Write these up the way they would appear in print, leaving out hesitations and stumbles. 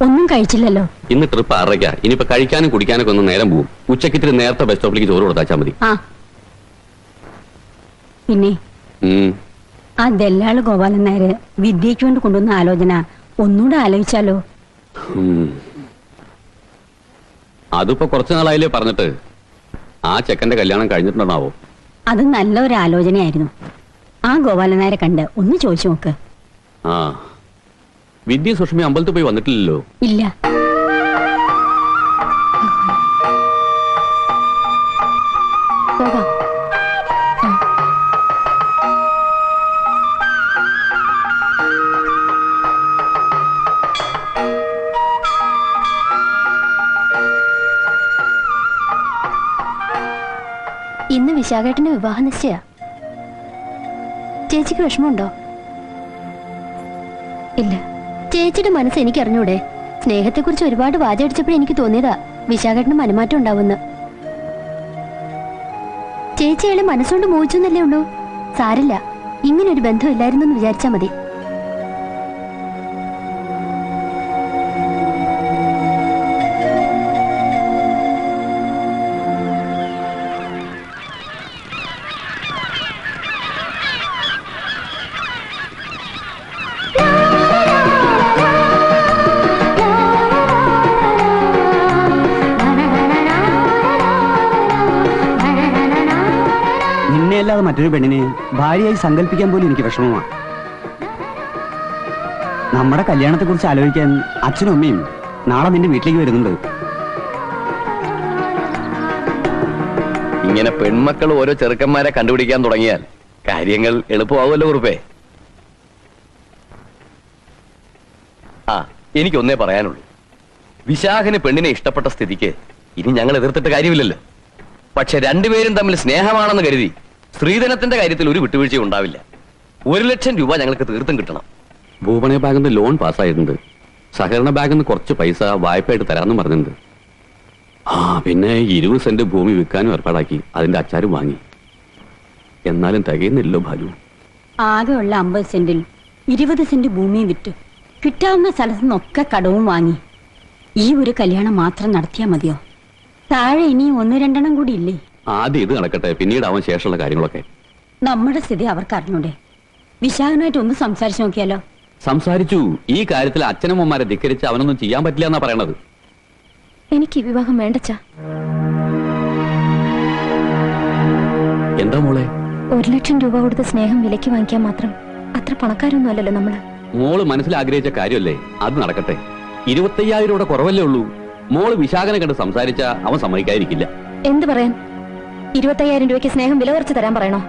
ഒന്നും കഴിച്ചില്ലല്ലോ. ഇന്ന് ട്രിപ്പ് 6:30. ഇനിയിപ്പോ കഴിക്കാനും കുടിക്കാനൊക്കെ ഒന്ന് നേരം പോകും. ഉച്ചയ്ക്ക് ഇത്തിരി നേരത്തെ ബസ് സ്റ്റോപ്പിലേക്ക് ചോറ് കൊടുത്താച്ചാ മതി. പിന്നെ ആ ദല്ലാള് ഗോപാലൻ നായര് വിദ്യയ്ക്ക് വേണ്ടി കൊണ്ടുവന്ന ആലോചന ഒന്നുകൂടെ ആലോചിച്ചാലോ? അതിപ്പോ കുറച്ചു നാളായില്ലേ പറഞ്ഞിട്ട്. ആ ചെക്കന്റെ കല്യാണം കഴിഞ്ഞിട്ടുണ്ടാവോ? അത് നല്ല ഒരു ആലോചനയായിരുന്നു. ആ ഗോപാലൻ നായരെ കണ്ട് ഒന്ന് ചോദിച്ചു നോക്ക്. വിദ്യ സുഷ്മി അമ്പലത്തിൽ പോയി വന്നിട്ടില്ലല്ലോ. ഇല്ല. ഇന്ന് വിശാഖേട്ടന്റെ വിവാഹ നിശ്ചയ. ചേച്ചിക്ക് വിഷമമുണ്ടോ? ഇല്ല. ചേച്ചിയുടെ മനസ്സ് എനിക്ക് അറിഞ്ഞൂടെ? സ്നേഹത്തെക്കുറിച്ച് ഒരുപാട് വാചടിച്ചപ്പോഴേ എനിക്ക് തോന്നിയതാ വിശാഖേട്ടന് മനമാറ്റം ഉണ്ടാവുമെന്ന്. ചേച്ചി അയാളെ മനസ്സുകൊണ്ട് മോഹിച്ചെന്നല്ലേ ഉള്ളൂ. സാരില്ല, ഇങ്ങനൊരു ബന്ധം ഇല്ലായിരുന്നു എന്ന് വിചാരിച്ചാ മതി. അല്ലാതെ മറ്റൊരു പെണ്ണിനെ ഭാര്യയായി സങ്കല്പിക്കാൻ പോലും എനിക്ക് വിഷമമാണ്. നമ്മുടെ കല്യാണത്തെ കുറിച്ച് ആലോചിക്കാൻ അച്ഛനും അമ്മയും നാളെ നിന്റെ വീട്ടിലേക്ക് വരുന്നുണ്ട്. ഇങ്ങനെ പെൺമക്കൾ ഓരോ ചെറുക്കന്മാരെ കണ്ടുപിടിക്കാൻ തുടങ്ങിയാൽ കാര്യങ്ങൾ എളുപ്പമാവുമല്ലോ കുറുപ്പേ. എനിക്കൊന്നേ പറയാനുള്ളൂ. വിശാഖന് പെണ്ണിനെ ഇഷ്ടപ്പെട്ട സ്ഥിതിക്ക് ഇനി ഞങ്ങൾ എതിർത്തിട്ട് കാര്യമില്ലല്ലോ. പക്ഷെ രണ്ടുപേരും തമ്മിൽ സ്നേഹമാണെന്ന് കരുതി സ്ത്രീധനത്തിന്റെ കാര്യത്തിൽ ഒരു വിട്ടുവീഴ്ചയും ഉണ്ടാവില്ല. 1 ലക്ഷം രൂപ ഞങ്ങൾക്ക് തീർത്തും കിട്ടണം. ഭൂപണ ബാങ്കിൽ നിന്ന് ലോൺ പാസ്സായിട്ടുണ്ട്. സഹകരണ ബാങ്കിൽ നിന്ന് കുറച്ച് പൈസ വായ്പയായിട്ട് തരാമെന്ന് പറഞ്ഞിട്ടുണ്ട്. പിന്നെ 20 സെന്റ് ഭൂമി വിൽക്കാനും ഏർപ്പാടാക്കി. അതിന്റെ അച്ചാരും വാങ്ങി. എന്നാലും തികയുന്നില്ലല്ലോ ഭാലു. ആകെയുള്ള 50 സെന്റിൽ 20 സെന്റ് ഭൂമി വിറ്റ് കിട്ടാവുന്ന സ്ഥലത്തു നിന്നൊക്കെ കടവും വാങ്ങി ഈ ഒരു കല്യാണം മാത്രം നടത്തിയാ മതിയോ? താഴെ ഇനി 1-2 കൂടി ഇല്ലേ? ആദ്യം ഇത് നടക്കട്ടെ, പിന്നീട് അവൻ ശേഷമുള്ള കാര്യങ്ങളൊക്കെ. നമ്മുടെ സ്ഥിതി അവർക്ക് അറിഞ്ഞൂടെ? വിശാഖനായിട്ട് ഒന്ന് സംസാരിച്ചു നോക്കിയാലോ? സംസാരിച്ചു. ഈ കാര്യത്തിൽ അച്ഛനമ്മമാരെ ധിക്കരിച്ച് അവനൊന്നും ചെയ്യാൻ പറ്റില്ല എന്നാ പറയണത്. എനിക്ക് ഈ വിവാഹം വേണ്ടച്ചാ. എന്താ മോളെ? 1 ലക്ഷം രൂപ കൊടുത്ത് സ്നേഹം വിലയ്ക്ക് വാങ്ങിക്കാൻ മാത്രം അത്ര പണക്കാരൊന്നും അല്ലല്ലോ നമ്മള്. മോള് മനസ്സിൽ ആഗ്രഹിച്ച കാര്യമല്ലേ, അത് നടക്കട്ടെ. 25,000 രൂപ കുറവല്ലേ ഉള്ളൂ. മോള് വിശാഖനെ കണ്ട് സംസാരിച്ച അവൻ സമ്മതിക്കാതിരിക്കില്ല. എന്ത് പറയാൻ? 25,000 രൂപയ്ക്ക് സ്നേഹം വില കുറച്ച് തരാൻ പറയണോ?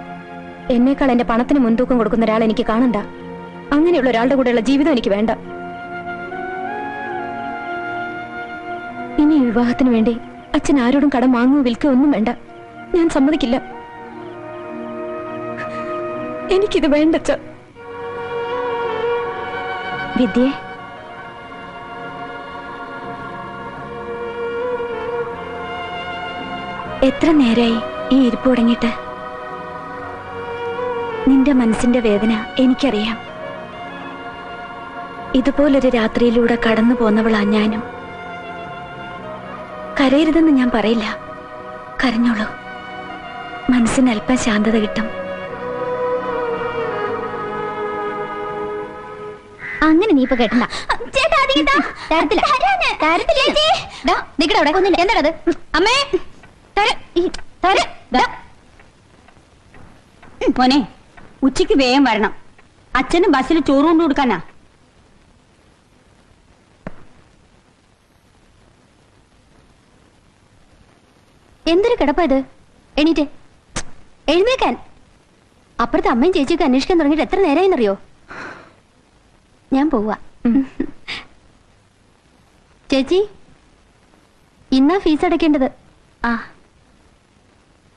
എന്നേക്കാൾ എന്റെ പണത്തിന് മുൻതൂക്കം കൊടുക്കുന്ന ഒരാൾ എനിക്ക് കാണണ്ട. അങ്ങനെയുള്ള ഒരാളുടെ കൂടെയുള്ള ജീവിതം എനിക്ക് വേണ്ട. ഇനി വിവാഹത്തിന് വേണ്ടി അച്ഛൻ ആരോടും കടം വാങ്ങുകയോ വിൽക്കുകയോ ഒന്നും വേണ്ട. ഞാൻ സമ്മതിക്കില്ല. എനിക്കിത് വേണ്ടച്ച. വിദ്യേ, എത്ര നേരായി ഈ ഇരിപ്പ് തുടങ്ങിയിട്ട്? നിന്റെ മനസ്സിന്റെ വേദന എനിക്കറിയാം. ഇതുപോലൊരു രാത്രിയിലൂടെ കടന്നു പോന്നവളാ ഞാനും. കരയരുതെന്ന് ഞാൻ പറയില്ല. കരഞ്ഞോളൂ. മനസ്സിന് അല്പം ശാന്തത കിട്ടും. അങ്ങനെ നീ ഇപ്പൊ കേട്ടണ്ട. എന്താണത്? അമ്മേ മോനെ, ഉച്ചയ്ക്ക് വേഗം വരണം. അച്ഛന് ബസ്സിൽ ചോറ് കൊണ്ട് കൊടുക്കാനാ. എന്തൊരു കിടപ്പായത്? എണീറ്റ് എഴുന്നേക്കാൻ. അപ്പുറത്തെ അമ്മയും ചേച്ചിയൊക്കെ അന്വേഷിക്കാൻ തുടങ്ങിയിട്ട് എത്ര നേരമായിന്നറിയോ? ഞാൻ പോവാ. ചേച്ചി, ഇന്നാ ഫീസ് അടയ്ക്കേണ്ടത്.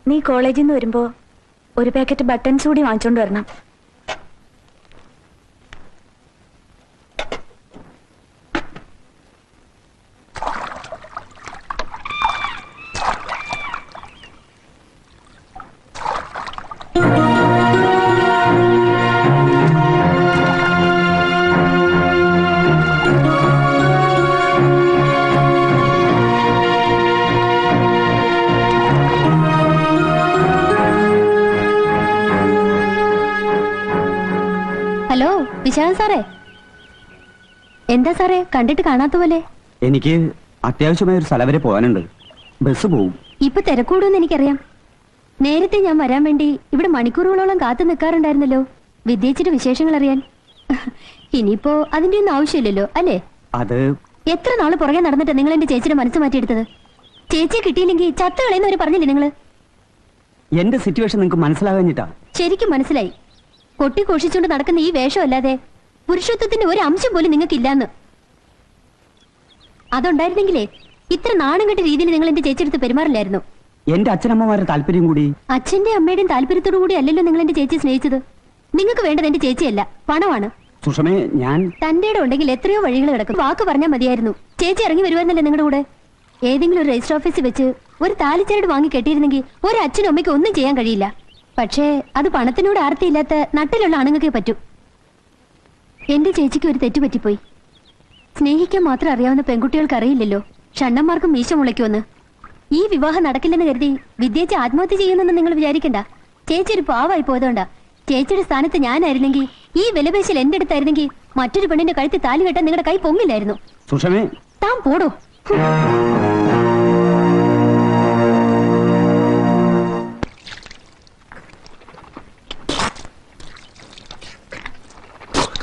നീ കോളേജിൽ നിന്ന് വരുമ്പോ ഒരു പാക്കറ്റ് ബട്ടൺസ് കൂടി വാങ്ങിച്ചോണ്ട് വരണം. വിശാഖൻ സാറേ, എന്താ സാറേ കണ്ടിട്ട് കാണാത്ത പോലെ? എനിക്ക് അത്യാവശ്യമായ ഒരു സ്ഥലം വരെ പോകാനുണ്ട്. ബസ് പോവും. ഇപ്പൊ തിരക്കൂടുമെന്ന് എനിക്കറിയാം. നേരത്തെ ഞാൻ വരാൻ വേണ്ടി ഇവിടെ മണിക്കൂറുകളോളം കാത്തു നിൽക്കാറുണ്ടായിരുന്നല്ലോ വിദ്യേച്ചിയുടെ വിശേഷങ്ങൾ അറിയാൻ. ഇനിയിപ്പോ അതിന്റെ ഒന്നും ആവശ്യമില്ലല്ലോ അല്ലേ? അത് എത്ര നാള് പുറകെ നടന്നിട്ട് നിങ്ങൾ എന്റെ ചേച്ചിയുടെ മനസ്സ് മാറ്റിയെടുത്തത്? ചേച്ചിയെ കിട്ടിയില്ലെങ്കിൽ ചത്ത കളയുന്നവര് പറഞ്ഞില്ലേ നിങ്ങള്? എന്റെ സിറ്റുവേഷൻ നിങ്ങൾക്ക് മനസ്സിലാകാഞ്ഞിട്ടാ. ശരിക്കും മനസ്സിലായി. കൊട്ടി ഘോഷിച്ചുകൊണ്ട് നടക്കുന്ന ഈ വേഷമല്ലാതെ പുരുഷത്വത്തിന്റെ ഒരു അംശം പോലും നിങ്ങൾക്കില്ലാന്ന്. അതുണ്ടായിരുന്നെങ്കിലേ ഇത്ര നാണം കെട്ട രീതിയിൽ നിങ്ങൾ എന്റെ ചേച്ചിയെടുത്ത് പെരുമാറില്ലായിരുന്നു. എന്റെ അച്ഛനമ്മമാരുടെ താല്പര്യം കൂടി. അച്ഛന്റെ അമ്മയുടെയും താല്പര്യത്തോടു കൂടി അല്ലല്ലോ നിങ്ങൾ എന്റെ ചേച്ചിയെ സ്നേഹിച്ചത്. നിങ്ങൾക്ക് വേണ്ടത് എന്റെ ചേച്ചിയല്ല, പണമാണ്. സുഷമേ, ഞാൻ തന്റെ ഇടം ഉണ്ടെങ്കിൽ എത്രയോ വഴികൾ കിടക്കും. വാക്ക് പറഞ്ഞാൽ മതിയായിരുന്നു. ചേച്ചി ഇറങ്ങി വരുവാന്നല്ലേ നിങ്ങളുടെ കൂടെ? ഏതെങ്കിലും ഒരു രജിസ്റ്റർ ഓഫീസിൽ വെച്ച് ഒരു താലിച്ചരട് വാങ്ങി കെട്ടിയിരുന്നെങ്കിൽ ഒരു അച്ഛനും അമ്മയ്ക്ക് ഒന്നും ചെയ്യാൻ കഴിയില്ല. പക്ഷേ അത് പണത്തിനോട് ആർത്തിയില്ലാത്ത നട്ടിലുള്ള ആണുങ്ങൾക്കേ പറ്റൂ. എന്റെ ചേച്ചിക്ക് ഒരു തെറ്റ് പറ്റിപ്പോയി. സ്നേഹിക്കാൻ മാത്രം അറിയാവുന്ന പെൺകുട്ടികൾക്ക് അറിയില്ലല്ലോ ഷണ്ണന്മാർക്കും മീശ മുളയ്ക്കുമെന്ന്. ഈ വിവാഹം നടക്കില്ലെന്ന് കരുതി വിദ്യേച്ചി ആത്മഹത്യ ചെയ്യുന്നെന്ന് നിങ്ങൾ വിചാരിക്കണ്ട. ചേച്ചി ഒരു പാവായി പോയതുകൊണ്ടാ. ചേച്ചിയുടെ സ്ഥാനത്ത് ഞാനായിരുന്നെങ്കിൽ, ഈ വിലപേശൽ എന്റെ അടുത്തായിരുന്നെങ്കിൽ മറ്റൊരു പെണ്ണിന്റെ കഴുത്തിൽ താലി കെട്ടാൻ നിങ്ങളുടെ കൈ പൊങ്ങില്ലായിരുന്നു. സുഷമേ, താൻ പോടോ.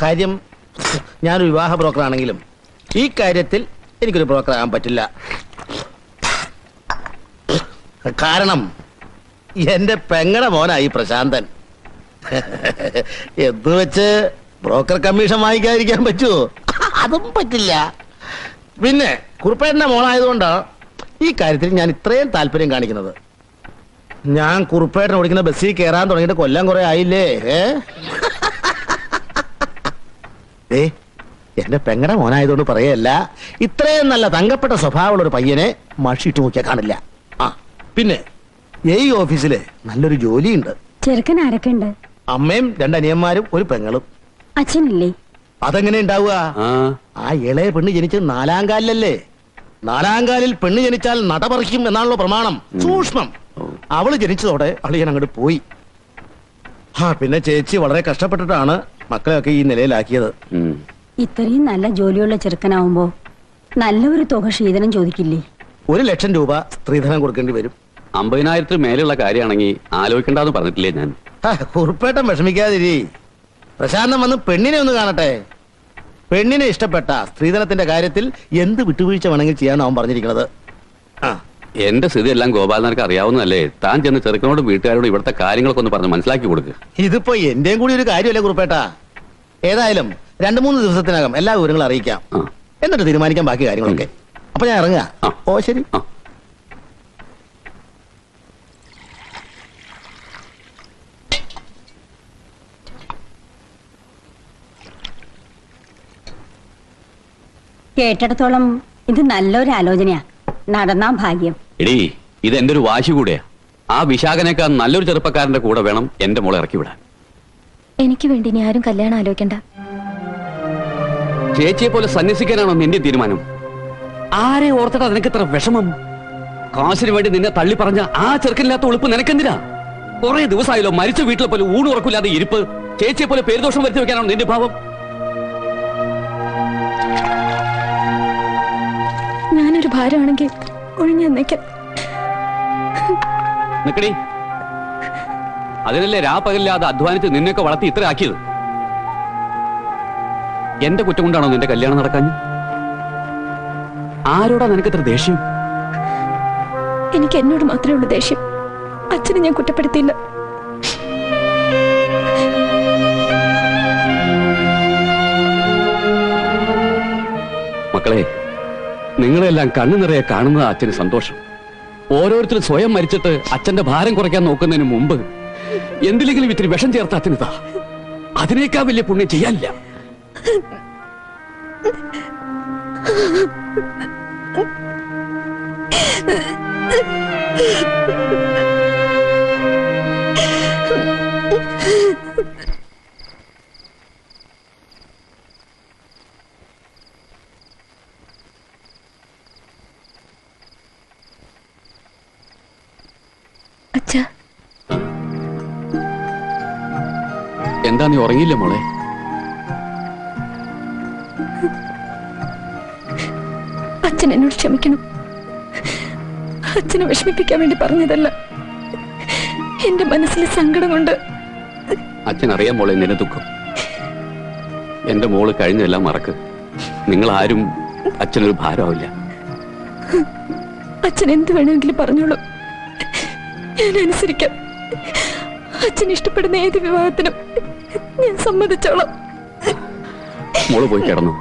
കാര്യം ഞാനൊരു വിവാഹ ബ്രോക്കർ ആണെങ്കിലും ഈ കാര്യത്തിൽ എനിക്കൊരു ബ്രോക്കർ ആകാൻ പറ്റില്ല. കാരണം എന്റെ പെങ്ങടെ മോനായി പ്രശാന്തൻ. എന്ന് വെച്ച് ബ്രോക്കർ കമ്മീഷൻ വാങ്ങിക്കാതിരിക്കാൻ പറ്റുമോ? അതും പറ്റില്ല. പിന്നെ കുറുപ്പേട്ടന്റെ മോനായതുകൊണ്ട് ഈ കാര്യത്തിൽ ഞാൻ ഇത്രയും താല്പര്യം കാണിക്കുന്നത്. ഞാൻ കുറുപ്പേട്ടൻ ഓടിക്കുന്ന ബസ്സിൽ കയറാൻ തുടങ്ങിയിട്ട് കൊല്ലം കുറെ ആയില്ലേ? എന്റെ പെങ്ങടെ മോനായതുകൊണ്ട് പറയല്ല, ഇത്രയും നല്ല തങ്കപ്പെട്ട സ്വഭാവമുള്ള ഒരു പയ്യനെ മഷിട്ട് നോക്കിയാൽ കാണില്ല. ആ പിന്നെ ഈ ഓഫീസില് നല്ലൊരു ജോലിയുണ്ട്. ചെറുക്കൻ ആരൊക്കെ ഉണ്ട്? അമ്മയും രണ്ടനിയന്മാരും ഒരു പെങ്ങളും. അച്ഛനില്ലേ? അതെങ്ങനെ ഉണ്ടാവുക? ആ ആ ഇളയ പെണ്ണ് ജനിച്ചത് 4-ാം കാലിലല്ലേ? 4-ാം കാലിൽ പെണ്ണ് ജനിച്ചാൽ നടപറിക്കും എന്നാണല്ലോ പ്രമാണം. സൂക്ഷ്മം. അവള് ജനിച്ചതോടെ അളിയൻ അങ്ങോട്ട് പോയി. പിന്നെ ചേച്ചി വളരെ കഷ്ടപ്പെട്ടിട്ടാണ് മക്കളെയൊക്കെ ഈ നിലയിലാക്കിയത്. ഇത്രയും നല്ല ജോലിയുള്ള ചെറുക്കനാവുമ്പോ നല്ല ഒരു തുക ശീതനം ചോദിക്കില്ലേ? 1 ലക്ഷം രൂപ സ്ത്രീധനം കൊടുക്കേണ്ടി വരും. 50,000 മേലുള്ള കാര്യമാണെങ്കിൽ ആലോചിക്കണ്ടെന്ന് പറഞ്ഞിട്ടില്ലേ ഞാൻ? കുറുപ്പേട്ടൻ വിഷമിക്കാതിരി. പ്രശാന്തം വന്ന് പെണ്ണിനെ ഒന്ന് കാണട്ടെ. പെണ്ണിനെ ഇഷ്ടപ്പെട്ട സ്ത്രീധനത്തിന്റെ കാര്യത്തിൽ എന്ത് വിട്ടുവീഴ്ച വേണമെങ്കിൽ ചെയ്യാൻ അവൻ പറഞ്ഞിരിക്കുന്നത്. എന്റെ സ്ഥിതി എല്ലാം ഗോപാലനർക്ക് അറിയാവുന്നതല്ലേ? താൻ ചെന്ന് ചെറുക്കനോടും വീട്ടുകാരോടും ഇവിടുത്തെ കാര്യങ്ങളൊക്കെ ഒന്ന് പറഞ്ഞ് മനസ്സിലാക്കി കൊടുക്കുക. ഇതിപ്പോ എന്റെയും കൂടി ഒരു കാര്യമല്ലേ കുറുപ്പേട്ട? ഏതായാലും 2-3 ദിവസത്തിനകം എല്ലാ വിവരങ്ങളും അറിയിക്കാം. എന്നിട്ട് തീരുമാനിക്കാം ബാക്കി കാര്യങ്ങളൊക്കെ. അപ്പൊ ഞാൻ ഇറങ്ങുക. ഓ ശരി. കേട്ടിടത്തോളം ഇത് നല്ലൊരു ആലോചനയാ. നടന്നാ ഭാഗ്യം. എടീ, ഇത് എന്റെ ഒരു വാശി കൂടെയാ. ആ വിശാഖനേക്കാൾ നല്ലൊരു ചെറുപ്പക്കാരന്റെ കൂടെ വേണം എന്റെ മോളെ ഇറക്കി വിടാൻ. എനിക്ക് വേണ്ടി ഇനി ആരും കല്യാണം ആലോചിക്കണ്ട. ചേച്ചിയെ പോലെ സന്യസിക്കാനാണോ നിന്റെ തീരുമാനം? ആരെ ഓർത്തിട്ടാ നിനക്ക് ഇത്ര വിഷമം? കാശിന് വേണ്ടി നിന്നെ തള്ളി പറഞ്ഞ ആ ചെറുക്കനില്ലാത്ത ഒളിപ്പ് നിനക്കെന്തിനാ? കുറെ ദിവസമായല്ലോ മരിച്ച വീട്ടിലെ പോലെ ഊണുറക്കില്ലാതെ ഇരിപ്പ്. ചേച്ചിയെ പോലെ പേരുദോഷം വരുത്തി വെക്കാനാണോ നിന്റെ ഭാവം? ഞാനൊരു ഭാരമാണെങ്കിൽ ഒഴിഞ്ഞു നിക്കടി. അതിനല്ലേ രാപ്പകലില്ലാതെ അധ്വാനിച്ച് നിന്നെയൊക്കെ വളർത്തി ഇത്ര ആക്കിയത്. എന്റെ കുറ്റം കൊണ്ടാണോ നിന്റെ കല്യാണം നടക്കാൻ? ആരോടാ നിനക്ക് ഇത്ര ദേഷ്യം? എനിക്ക് എന്നോട് മാത്രമേ ഉള്ളൂ ദേഷ്യം. അച്ഛനെ ഞാൻ കുറ്റപ്പെടുത്തിയില്ല. മക്കളെ, നിങ്ങളെല്ലാം കണ്ണു നിറയെ കാണുന്നത് അച്ഛന് സന്തോഷം. ഓരോരുത്തരും സ്വയം മരിച്ചിട്ട് അച്ഛന്റെ ഭാരം കുറയ്ക്കാൻ നോക്കുന്നതിന് മുമ്പ് എന്തിലെങ്കിലും ഇത്തിരി വിഷം ചേർത്ത അച്ഛനിതാ. അതിനേക്കാൾ വലിയ പുണ്യം ചെയ്യാനില്ല. എന്താ നീ ഉറങ്ങിയില്ല മോളെ? അച്ഛൻ എന്നോട് ക്ഷമിക്കണം. അച്ഛനെ വിഷമിപ്പിക്കാൻ വേണ്ടി പറഞ്ഞതല്ല. എന്റെ മനസ്സിലെ സങ്കടം കൊണ്ട്. അച്ഛൻ അറിയാൻ മോളെ നിന്റെ ദുഃഖം. എന്റെ മോള് കഴിഞ്ഞെല്ലാം മറക്ക്. നിങ്ങൾ ആരും അച്ഛനൊരു ഭാരമാവില്ല. അച്ഛൻ എന്ത് വേണമെങ്കിലും പറഞ്ഞോളൂ, ഞാൻ അനുസരിക്കാം. അച്ഛൻ ഇഷ്ടപ്പെടുന്ന ഏത് വിവാഹത്തിനും ഞാൻ സമ്മതിച്ചോളാം. മോള് പോയി കിടന്നു.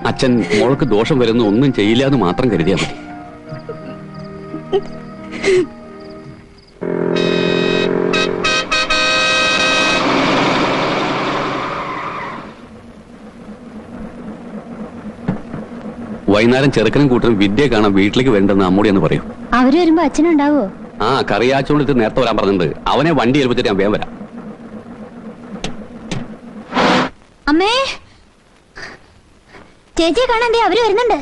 അച്ഛൻ മോൾക്ക് ദോഷം വരുന്ന ഒന്നും ചെയ്യില്ല എന്ന് മാത്രം കരുതിയാൽ മതി. വൈകുന്നേരം ചെറുക്കനും കൂട്ടനും വിദ്യ കാണാൻ വീട്ടിലേക്ക് വരണ്ടെന്ന് അമ്മൂടി എന്ന് പറയൂ. അവര് വരുമ്പോ അച്ഛനുണ്ടാവോ? ആ കറിയാച്ചോണ്ട് നേരത്തെ വരാൻ പറഞ്ഞിട്ടുണ്ട്. അവനെ വണ്ടി ഏൽപ്പിച്ചിട്ട് ഞാൻ വേഗം വരാം. അമ്മേ, ചേച്ചിയെ കാണാൻ ദേ അവര് വരുന്നുണ്ട്.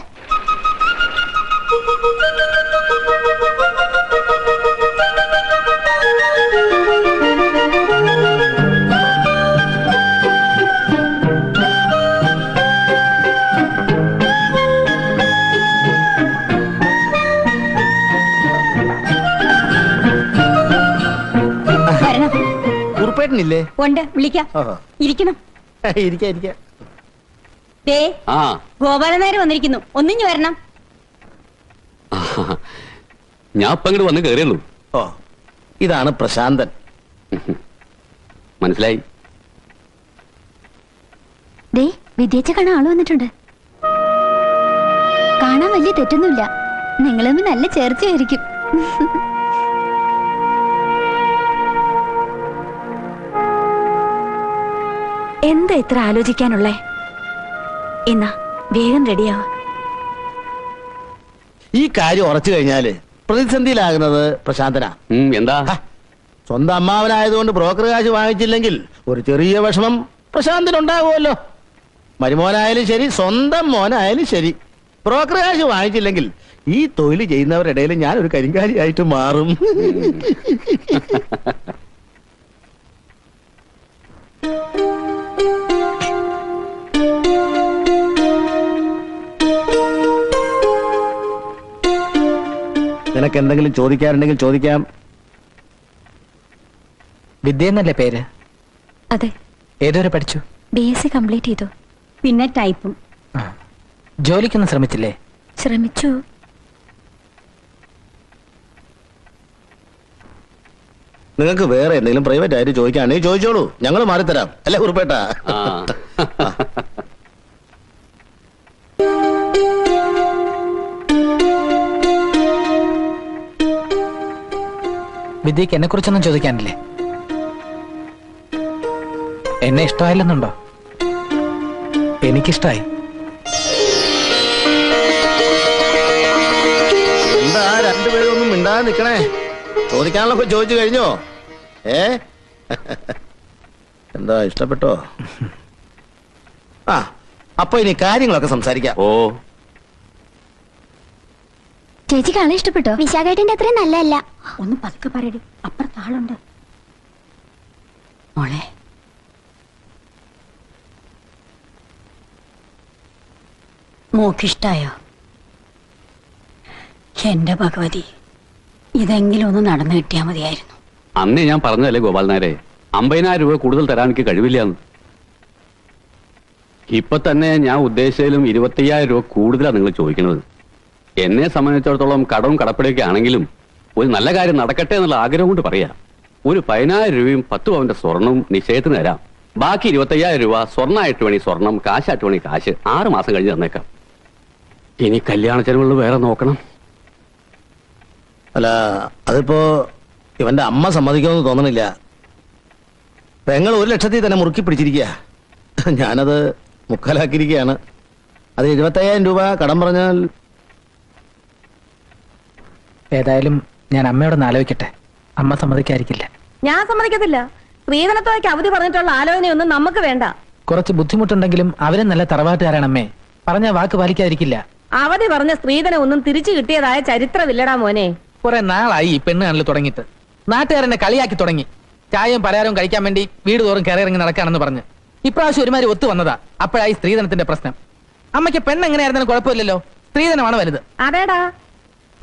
വരണം. കുറുപ്പേട്ടനില്ലേ? ഉണ്ട്, വിളിക്കാം. ഓഹോ. ഇരിക്കണം. ഇരിക്കാം. ദേ ആ ഗോപാലനായർ വന്നിരിക്കുന്നു, ഒന്നിഞ്ഞു വരണം. ഞാൻ ഇപ്പം ഇങ്ങോട്ട് വന്ന് കയറിയുള്ളൂ. ഓ, ഇതാണ് പ്രശാന്തൻ. മനസ്സിലായി. ദേ വിദ്യേച്ച കാണാൻ ആള് വന്നിട്ടുണ്ട്. കാണാൻ വലിയ തെറ്റൊന്നുമില്ല. നിങ്ങൾ തമ്മിൽ നല്ല ചേർച്ചയായിരിക്കും. എന്താ ഇത്ര ആലോചിക്കാനുള്ളേ? എന്നാ വേഗം റെഡിയാവാ. ഈ കാര്യം ഉറച്ചു കഴിഞ്ഞാല് പ്രതിസന്ധിയിലാകുന്നത് പ്രശാന്തനാ. എന്താ? സ്വന്തം അമ്മാവനായതുകൊണ്ട് ബ്രോക്കർ കാശ് വാങ്ങിച്ചില്ലെങ്കിൽ ഒരു ചെറിയ വിഷമം പ്രശാന്തനുണ്ടാകുമല്ലോ. മരുമോനായാലും ശരി, സ്വന്തം മോനായാലും ശരി, ബ്രോക്കർ കാശ് വാങ്ങിച്ചില്ലെങ്കിൽ ഈ തൊഴിൽ ചെയ്യുന്നവരുടെ ഇടയിൽ ഞാൻ ഒരു കരിങ്കാലിയായിട്ട് മാറും. നിനക്ക് എന്തെങ്കിലും ചോദിക്കാറുണ്ടെങ്കിൽ ചോദിക്കാം. വിദ്യ എന്നല്ലേ പേര്? അതെ. ഏതുവരെ പഠിച്ചു? BSc കംപ്ലീറ്റ് ചെയ്തു. പിന്നെ ടൈപ്പും. ജോലിക്കൊന്നും ശ്രമിച്ചില്ലേ? ശ്രമിച്ചു. നിങ്ങൾക്ക് വേറെ എന്തെങ്കിലും പ്രൈവറ്റ് ആയിട്ട് ചോദിക്കുകയാണെങ്കിൽ ചോദിച്ചോളൂ, ഞങ്ങൾ മാറിത്തരാം. അല്ലേ കുറുപ്പേട്ടാ? വിദ്യക്ക് എന്നെ കുറിച്ചൊന്നും ചോദിക്കാനില്ലേ? എന്നെ ഇഷ്ടമായില്ലെന്നുണ്ടോ? എനിക്കിഷ്ടായി. എന്താ രണ്ടുപേരും ഒന്നും മിണ്ടാതെ നിക്കണേ? ചോദിക്കാനുള്ളൊക്കെ ചോദിച്ചു കഴിഞ്ഞോ? എന്താ ഇഷ്ടപ്പെട്ടോ? ആ, അപ്പൊ ഇനി കാര്യങ്ങളൊക്കെ സംസാരിക്കാം. ഓ, ചേച്ചിക്ക് ആളെ ഇഷ്ടപ്പെട്ടോ? വിശാഖേട്ടന്റെ അത്രയും നല്ലതല്ല. ഒന്ന് പതുക്കെ പറയടി, അപ്പുറത്ത് ആളുണ്ട്. മോളെ, മോക്കിഷ്ടായോ? എന്റെ ഭഗവതി, ഇതെങ്കിലും ഒന്ന് നടന്നു കിട്ടിയാ മതിയായിരുന്നു. അന്നേ ഞാൻ പറഞ്ഞതല്ലേ ഗോപാലനാരെ, 50,000 രൂപ കൂടുതൽ തരാൻ എനിക്ക് കഴിവില്ലാന്ന്. ഇപ്പൊ തന്നെ ഞാൻ ഉദ്ദേശിച്ചാലും 25,000 രൂപ കൂടുതലാണ് നിങ്ങൾ ചോദിക്കുന്നത്. എന്നെ സംബന്ധിച്ചിടത്തോളം കടവും കടപ്പടിയൊക്കെ ആണെങ്കിലും ഒരു നല്ല കാര്യം നടക്കട്ടെ എന്നുള്ള ആഗ്രഹം കൊണ്ട് പറയാം. ഒരു 10,000 രൂപയും 10 പവന്റെ സ്വർണവും നിശ്ചയത്തിന് തരാം. ബാക്കി 25,000 രൂപ സ്വർണ്ണമായിട്ട് വേണി സ്വർണം, കാശായിട്ട് വേണി കാശ് 6 മാസം കഴിഞ്ഞ് തന്നേക്കാം. ഇനി കല്യാണ ചെലവുകൾ വേറെ നോക്കണം. അല്ല, അതിപ്പോ ഇവന്റെ അമ്മ സമ്മതിക്കുമെന്ന് തോന്നണില്ല. പെങ്ങൾ 1 ലക്ഷത്തിൽ തന്നെ മുറുക്കി പിടിച്ചിരിക്കുക. ഞാനത് മുക്കാലാക്കിയിരിക്കുകയാണ്. അത് 75,000 രൂപ കടം പറഞ്ഞാൽ. ഏതായാലും ഞാൻ അമ്മയോടൊന്ന് ആലോചിക്കട്ടെ. അമ്മ സമ്മതിക്കായിരിക്കില്ല. ഞാൻ സമ്മതിക്കത്തില്ല. സ്ത്രീധനത്തോയ്ക്ക് അവധി പറഞ്ഞിട്ടുള്ള ആലോചനയൊന്നും നമുക്ക് വേണ്ട. കുറച്ച് ബുദ്ധിമുട്ടുണ്ടെങ്കിലും അവരും നല്ല തറവാട്ടുകാരാണ് അമ്മേ. പറഞ്ഞ വാക്ക് പാലിക്കാതിരിക്കില്ല. അവധി പറഞ്ഞ സ്ത്രീധനം ഒന്നും തിരിച്ചു കിട്ടിയതായ ചരിത്രമില്ലടാ മോനെ. കുറെ നാളായി ഈ പെണ്ണ് കാണൽ തുടങ്ങിയിട്ട്. നാട്ടുകാരെന്നെ കളിയാക്കി തുടങ്ങി. ചായയും പലഹാരവും കഴിക്കാൻ വേണ്ടി വീട് തോറും കയറിയിറങ്ങി നടക്കാണെന്ന് പറഞ്ഞ് ഇപ്രാവശ്യം ഒരുമാതിരി ഒത്തു വന്നതാ. അപ്പോഴായി സ്ത്രീധനത്തിന്റെ പ്രശ്നം. അമ്മയ്ക്ക് പെണ്ണ് എങ്ങനെയായിരുന്നാലും കുഴപ്പമില്ലല്ലോ. സ്ത്രീധനമാണ് വലുത്. അതേടാ,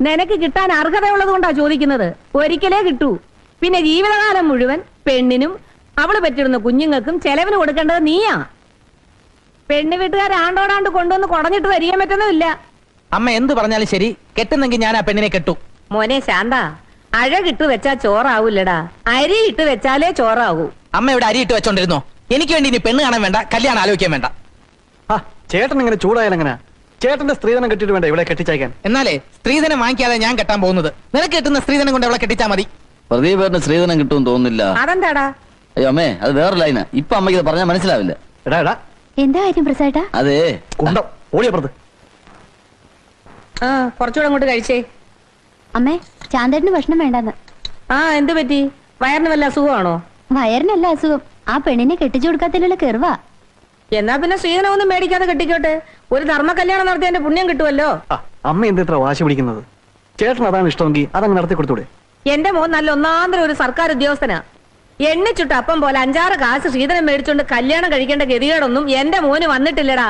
നിനക്ക് കിട്ടാൻ അർഹതയുള്ളത് കൊണ്ടാ ചോദിക്കുന്നത്. ഒരിക്കലേ കിട്ടൂ. പിന്നെ ജീവിതകാലം മുഴുവൻ പെണ്ണിനും അവള് പറ്റിടുന്ന കുഞ്ഞുങ്ങൾക്കും ചെലവിന് കൊടുക്കേണ്ടത് നീയാ. പെണ്ണ് വീട്ടുകാരെ ആണ്ടോടാണ്ട് കൊണ്ടുവന്ന് കുടഞ്ഞിട്ട് വരികയും പറ്റുന്നില്ല. അമ്മ എന്ത് പറഞ്ഞാലും ശരി, കെട്ടുന്നെങ്കിൽ ഞാൻ ആ പെണ്ണിനെ കെട്ടു. മോനെ ശാന്ത, അഴകിട്ട് വെച്ചാ ചോറാവൂല്ലടാ, അരി ഇട്ട് വെച്ചാലേ ചോറാവൂ. അമ്മ ഇവിടെ അരിയിട്ട് വെച്ചോണ്ടിരുന്നോ? എനിക്ക് വേണ്ടി ഇനി പെണ്ണ് കാണാൻ വേണ്ട, കല്യാണം ആലോചിക്കാൻ വേണ്ട. ആ ചേട്ടൻ ഇങ്ങനെ ചൂടായാലെങ്ങനെ? ചേട്ടന്റെ സ്ത്രീധനം കെട്ടിട്ട് വേണ്ട ഇവിടെ കെട്ടിച്ചയക്കാൻ. എന്നാലേ സ്ത്രീധനം വാങ്ങിക്കാതെ ഞാൻ കെട്ടാൻ പോകുന്നത്. നിനക്ക് കിട്ടുന്ന സ്ത്രീധനം കൊണ്ട് അവളെ കെട്ടിച്ചാ മതി. പ്രദീപേട്ടന് സ്ത്രീധനം കിട്ടുമെന്ന് തോന്നുന്നില്ല. അതെന്താടാ? അയ്യോ അമ്മേ, അത് വേറെ ലൈനാ. ഇപ്പൊ അമ്മയ്ക്ക് ഇത് പറഞ്ഞാൽ മനസ്സിലാവില്ല. എടാ എടാ എന്താ കാര്യം പ്രസാദേട്ടാ? അതെ കുണ്ടം ഓടിയപ്പുറത്ത്. ആ, കുറച്ചുകൂടെ അങ്ങോട്ട് കഴിച്ചേ. അമ്മേ, ചാന്തേട്ടന് ഭക്ഷണം വേണ്ടെന്ന്. ആ, എന്ത് പറ്റി? വയറിന് വല്ല അസുഖമാണോ? വയറിനല്ല അസുഖം, ആ പെണ്ണിനെ കെട്ടിച്ചു കൊടുക്കാത്തതിലുള്ള കെറുവാ. എന്നാ പിന്നെ ശ്രീധനമൊന്നും മേടിക്കാതെ കെട്ടിക്കോട്ടെ. ഒരു ധർമ്മ കല്യാണം നടത്തിയതിന്റെ പുണ്യം കിട്ടുമല്ലോ. ആ, അമ്മ എന്ത് ഇത്ര വാശി പിടിക്കുന്നത്? ചേട്ടൻ അതാണ് ഇഷ്ടമെങ്കിൽ അതങ്ങ് നടത്തി കൊടുത്തൂടെ? എന്റെ മോൻ നല്ല ഒന്നാന്തരം ഒരു സർക്കാർ ഉദ്യോഗസ്ഥനാ. എണ്ണിച്ചുട്ട് അപ്പം പോലെ 5-6 കാശ് ശ്രീധനം മേടിച്ചോണ്ട് കല്യാണം കഴിക്കേണ്ട ഗതികേടൊന്നും എന്റെ മോന് വന്നിട്ടില്ലടാ.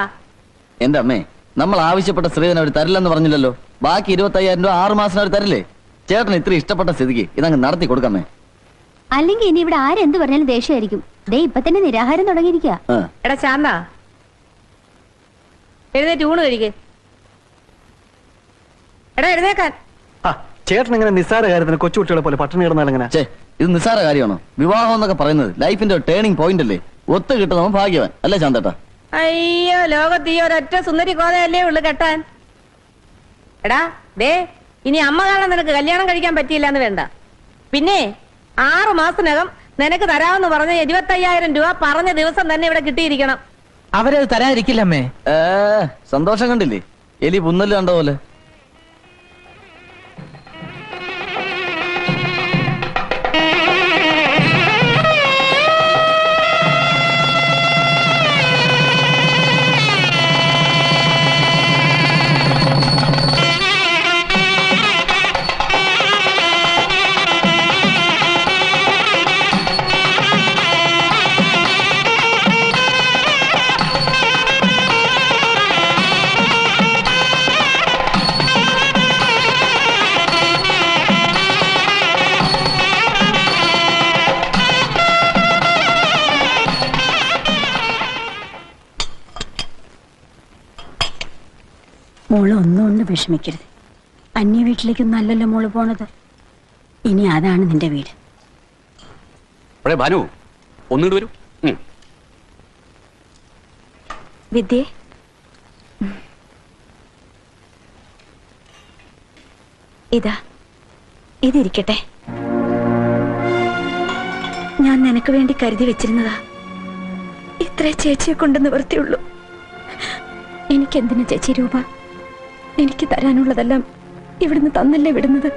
എന്റെ അമ്മേ, നമ്മൾ ആവശ്യപ്പെട്ട സ്ത്രീധനം അവർ തരില്ലെന്ന് പറഞ്ഞില്ലല്ലോ. ബാക്കി 25,000 രൂപ 6 മാസം അവർ തരില്ലേ? ചേട്ടൻ ഇത്ര ഇഷ്ടപ്പെട്ട സ്ഥിതിക്ക് ഇതങ്ങ് നടത്തി കൊടുക്കാമേ. അല്ലെങ്കിൽ ഇനി ഇവിടെ ആരെന്ത് പറഞ്ഞാലും ദേഷ്യമായിരിക്കും. ദേ ഇപ്പൊ തന്നെ നിരാഹാരം തുടങ്ങിയിരിക്കുക. എടാ ശാന്ത, എഴുന്നേറ്റ് ഊണ് കഴിക്കേ. എടാ എഴുന്നേക്കാൻ. ആ ചേട്ടൻ ഇങ്ങനെ നിസ്സാര കാര്യത്തിന് കൊച്ചുകുട്ടികളെ പോലെ പട്ടിണി കിടന്നാൽ എങ്ങനെ? ചേ, ഇത് നിസ്സാര കാര്യമാണോ? വിവാഹം എന്നൊക്കെ പറയുന്നത് ലൈഫിന്റെ ഒരു ടേണിംഗ് പോയിന്റ് അല്ലേ? ഒത്തു കിട്ടുന്നവൻ ഭാഗ്യവാൻ അല്ലേ ചാന്തേട്ടാ? അയ്യോ, ലോകത്ത് ഈ ഒരൊറ്റ സുന്ദരി കോതയല്ലേ ഉള്ളു കെട്ടാൻ. എടാ ദേ, ഇനി അമ്മ കാരണം നിനക്ക് കല്യാണം കഴിക്കാൻ പറ്റിയില്ല എന്ന് വേണ്ട. പിന്നെ 6 മാസത്തിനകം നിനക്ക് തരാമെന്ന് പറഞ്ഞ 25,000 രൂപ പറഞ്ഞ ദിവസം തന്നെ ഇവിടെ കിട്ടിയിരിക്കണം. അവരത് തരാതിരിക്കില്ലമ്മേ. സന്തോഷം കണ്ടില്ലേ? എലി പുന്നല് കണ്ട പോലെ. മോള് ഒന്നുകൊണ്ട് വിഷമിക്കരുത്. അന്യ വീട്ടിലേക്കൊന്നും അല്ലല്ലോ മോള് പോണത്. ഇനി അതാണ് നിന്റെ വീട്. ഭാനു, ഒന്നുകൂടി വരൂ. വിദ്യേ, ഇതാ ഇതിരിക്കട്ടെ. ഞാൻ നിനക്ക് വേണ്ടി കരുതി വെച്ചിരുന്നതാ. ഇത്രേ ചേച്ചിയെ കൊണ്ട് നിവർത്തിയുള്ളൂ. എനിക്കെന്തിനു ചേച്ചി രൂപ? എനിക്ക് തരാനുള്ളതെല്ലാം ഇവിടുന്ന് തന്നല്ലേ വിടുന്നത്.